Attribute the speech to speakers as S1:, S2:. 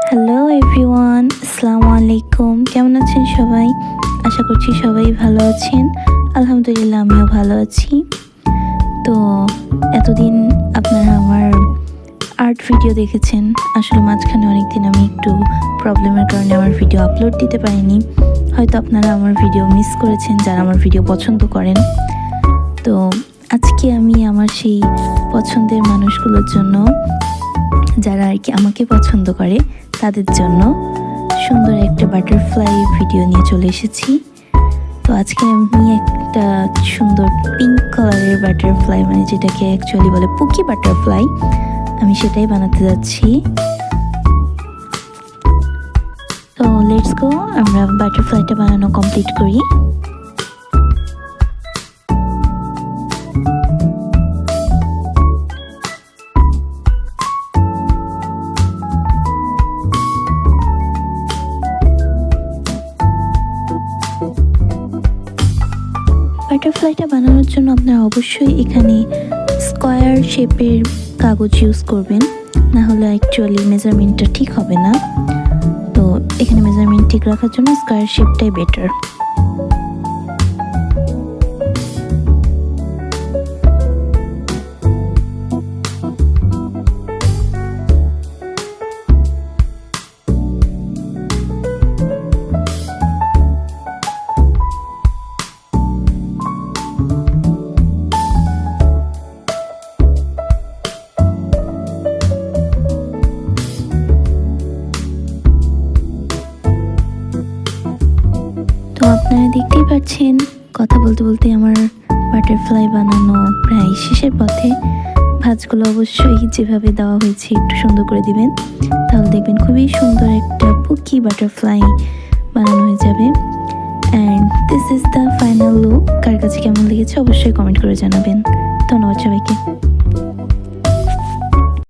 S1: Hello everyone, আসসালামু আলাইকুম। কেমন আছেন সবাই? আশা করছি সবাই ভালো আছেন। আলহামদুলিল্লাহ, আমিও ভালো আছি। তো এতদিন আপনারা আমার আর্ট ভিডিও দেখেছেন। আসলে মাঝখানে অনেকদিন আমি একটু প্রবলেমের কারণে আমার ভিডিও আপলোড দিতে পারিনি। হয়তো আপনারা আমার ভিডিও মিস করেছেন, যারা আমার ভিডিও পছন্দ করেন। তো আজকে আমি আমার সেই পছন্দের মানুষগুলোর জন্য, যারা আর কি আমাকে পছন্দ করে, তাদের জন্য সুন্দর একটা বাটারফ্লাই ভিডিও নিয়ে চলে এসেছি। তো আজকে আমি একটা সুন্দর পিঙ্ক কালারের বাটারফ্লাই, মানে যেটাকে অ্যাকচুয়ালি বলে পুকি বাটারফ্লাই, আমি সেটাই বানাতে যাচ্ছি। তো লেটস গো, আমরা বাটারফ্লাইটা বানানো কমপ্লিট করি। বাটারফ্লাইটা বানানোর জন্য আপনারা অবশ্যই এখানে স্কোয়ার শেপের কাগজ ইউজ করবেন, না হলে অ্যাকচুয়ালি মেজারমেন্টটা ঠিক হবে না। তো এখানে মেজারমেন্ট ঠিক রাখার জন্য স্কোয়ার শেপটাই বেটার। তো আপনারা দেখতেই পাচ্ছেন, কথা বলতে বলতে আমার বাটারফ্লাই বানানো প্রায় শেষের পথে। ভাঁজগুলো অবশ্যই যেভাবে দেওয়া হয়েছে একটু সুন্দর করে দিবেন, তাহলে দেখবেন খুবই সুন্দর একটা পুকি বাটারফ্লাই বানানো হয়ে যাবে। And this is the final look. কার কাছে কেমন লেগেছে অবশ্যই কমেন্ট করে জানাবেন। ধন্যবাদ সবাইকে।